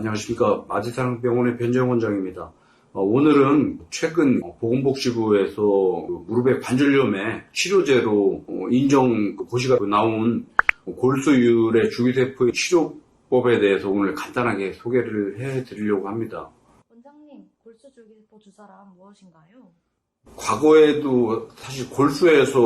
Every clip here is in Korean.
안녕하십니까. 아지사랑병원의 변재영 원장입니다. 오늘은 최근 보건복지부에서 무릎의 관절염의 치료제로 인정 고시가 나온 골수율의 주기세포 치료법에 대해서 오늘 간단하게 소개를 해드리려고 합니다. 원장님, 골수줄기세포 주사란 무엇인가요? 과거에도 사실 골수에서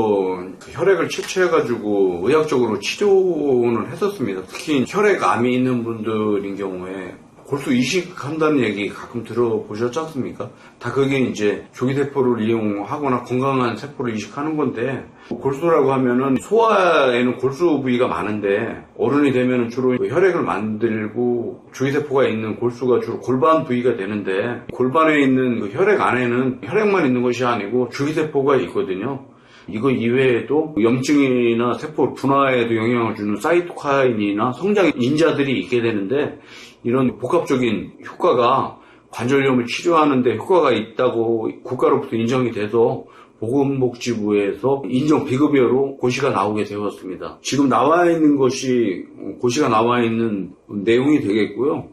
혈액을 채취해가지고 의학적으로 치료는 했었습니다. 특히 혈액암이 있는 분들인 경우에 골수 이식한다는 얘기 가끔 들어보셨지 않습니까? 다 그게 이제 조기세포를 이용하거나 건강한 세포를 이식하는 건데, 골수라고 하면은 소아에는 골수 부위가 많은데 어른이 되면은 주로 혈액을 만들고 조기세포가 있는 골수가 주로 골반 부위가 되는데, 골반에 있는 그 혈액 안에는 혈액만 있는 것이 아니고 조기세포가 있거든요. 이거 이외에도 염증이나 세포 분화에도 영향을 주는 사이토카인이나 성장 인자들이 있게 되는데, 이런 복합적인 효과가 관절염을 치료하는 데 효과가 있다고 국가로부터 인정이 돼서 보건복지부에서 인정 비급여로 고시가 나오게 되었습니다. 지금 나와 있는 것이 고시가 나와 있는 내용이 되겠고요.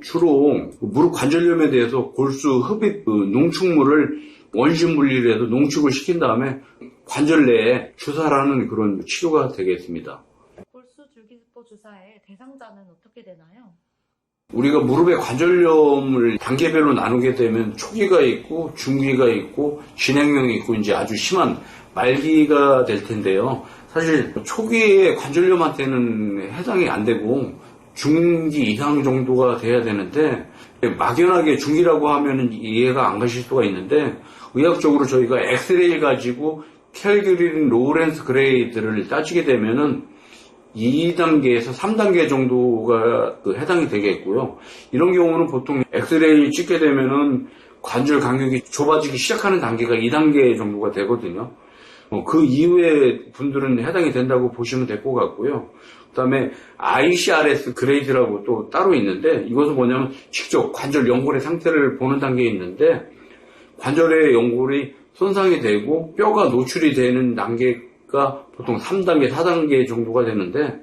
주로 무릎 관절염에 대해서 골수 흡입 농축물을 원심 분리를 해서 농축을 시킨 다음에 관절 내에 주사라는 그런 치료가 되겠습니다. 골수줄기세포 주사의 대상자는 어떻게 되나요? 우리가 무릎의 관절염을 단계별로 나누게 되면 초기가 있고 중기가 있고 진행형이 있고 이제 아주 심한 말기가 될 텐데요. 사실 초기의 관절염한테는 해당이 안 되고 중기 이상 정도가 돼야 되는데, 막연하게 중기라고 하면 이해가 안 가실 수가 있는데, 의학적으로 저희가 엑스레이를 가지고 캘그린 로렌스 그레이드를 따지게 되면은 2단계에서 3단계 정도가 해당이 되겠고요. 이런 경우는 보통 엑스레이 찍게 되면은 관절 간격이 좁아지기 시작하는 단계가 2단계 정도가 되거든요. 그 이후의 분들은 해당이 된다고 보시면 될 것 같고요. 그 다음에 ICRS 그레이드라고 또 따로 있는데, 이것은 뭐냐면 직접 관절 연골의 상태를 보는 단계에 있는데, 관절의 연골이 손상이 되고 뼈가 노출이 되는 단계가 보통 3단계, 4단계 정도가 되는데,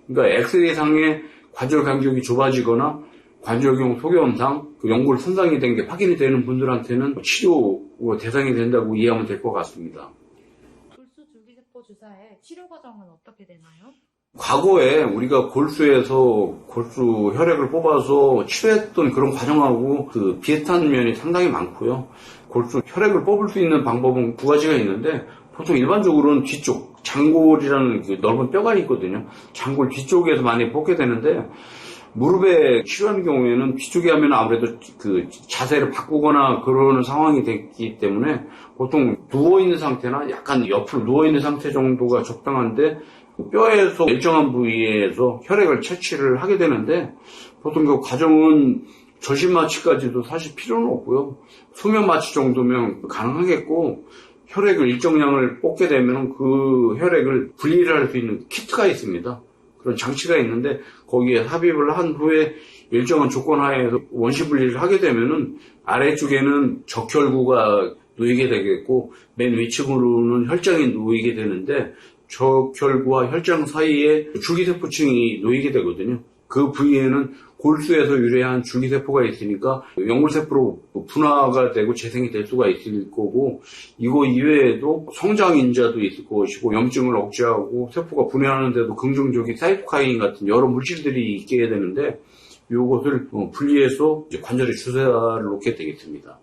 그러니까 엑스레이 상의 관절 간격이 좁아지거나 관절경 소견상 그 연골 손상이 된 게 확인이 되는 분들한테는 치료 대상이 된다고 이해하면 될 것 같습니다. 골수줄기세포 주사의 치료 과정은 어떻게 되나요? 과거에 우리가 골수에서 골수 혈액을 뽑아서 치료했던 그런 과정하고 비슷한 면이 상당히 많고요. 골수 혈액을 뽑을 수 있는 방법은 두 가지가 있는데, 보통 일반적으로는 뒤쪽, 장골이라는 그 넓은 뼈가 있거든요. 장골 뒤쪽에서 많이 뽑게 되는데, 무릎에 치료하는 경우에는 뒤쪽에 하면 아무래도 그 자세를 바꾸거나 그러는 상황이 됐기 때문에 보통 누워있는 상태나 약간 옆으로 누워있는 상태 정도가 적당한데, 뼈에서 일정한 부위에서 혈액을 채취를 하게 되는데, 보통 그 과정은 저심 마취까지도 사실 필요는 없고요. 수면 마취 정도면 가능하겠고, 혈액을 일정량을 뽑게 되면 그 혈액을 분리를 할 수 있는 키트가 있습니다. 그런 장치가 있는데, 거기에 삽입을 한 후에 일정한 조건 하에서 원시 분리를 하게 되면은 아래쪽에는 적혈구가 놓이게 되겠고, 맨 위층으로는 혈장이 놓이게 되는데, 적혈구와 혈장 사이에 줄기세포층이 놓이게 되거든요. 그 부위에는 골수에서 유래한 줄기세포가 있으니까 연골세포로 분화가 되고 재생이 될 수가 있을 거고, 이거 이외에도 성장인자도 있을 것이고, 염증을 억제하고 세포가 분해하는 데도 긍정적인 사이토카인 같은 여러 물질들이 있게 되는데, 이것을 분리해서 이제 관절에 주사를 놓게 되겠습니다.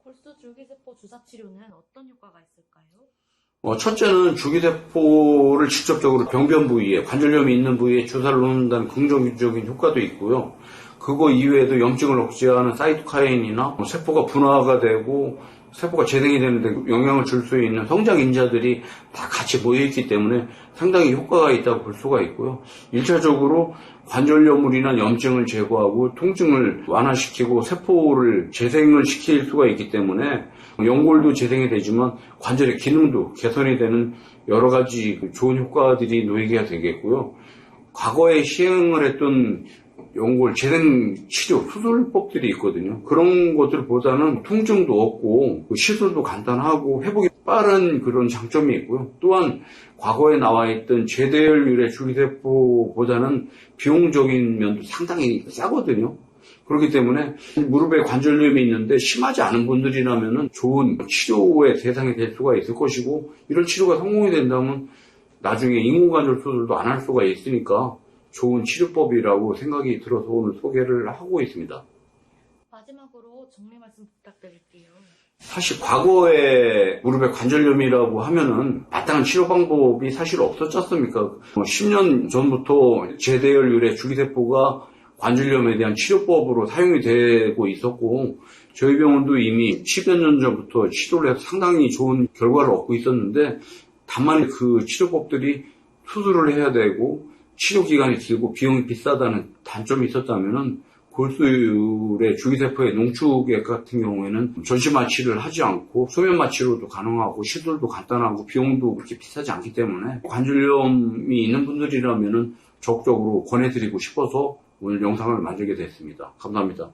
골수줄기세포 주사 치료는 어떤 효과가 있을까요? 첫째는 줄기세포를 직접적으로 병변 부위에, 관절염이 있는 부위에 주사를 놓는다는 긍정적인 효과도 있고요. 그거 이외에도 염증을 억제하는 사이토카인이나 세포가 분화가 되고 세포가 재생이 되는데 영향을 줄 수 있는 성장 인자들이 다 같이 모여있기 때문에 상당히 효과가 있다고 볼 수가 있고요. 1차적으로 관절염물이나 염증을 제거하고 통증을 완화시키고 세포를 재생을 시킬 수가 있기 때문에 연골도 재생이 되지만 관절의 기능도 개선이 되는 여러 가지 좋은 효과들이 놓이게 되겠고요. 과거에 시행을 했던 연골 재생 치료 수술법들이 있거든요. 그런 것들보다는 통증도 없고 시술도 간단하고 회복이 빠른 그런 장점이 있고요. 또한 과거에 나와 있던 제대혈 유래 줄기세포보다는 비용적인 면도 상당히 싸거든요. 그렇기 때문에 무릎에 관절염이 있는데 심하지 않은 분들이라면 좋은 치료의 대상이 될 수가 있을 것이고, 이런 치료가 성공이 된다면 나중에 인공관절 수술도 안 할 수가 있으니까 좋은 치료법이라고 생각이 들어서 오늘 소개를 하고 있습니다. 마지막으로 정리 말씀 부탁드릴게요. 사실 과거에 무릎에 관절염이라고 하면은 마땅한 치료 방법이 사실 없었지 않습니까? 10년 전부터 제대혈 줄기세포가 관절염에 대한 치료법으로 사용이 되고 있었고, 저희 병원도 이미 10여 년 전부터 치료를 해서 상당히 좋은 결과를 얻고 있었는데, 다만 그 치료법들이 수술을 해야 되고 치료 기간이 길고 비용이 비싸다는 단점이 있었다면은, 골수의 줄기세포의 농축액 같은 경우에는 전시 마취를 하지 않고 소면 마취로도 가능하고 시술도 간단하고 비용도 그렇게 비싸지 않기 때문에 관절염이 있는 분들이라면은 적극적으로 권해드리고 싶어서 오늘 영상을 만들게 됐습니다. 감사합니다.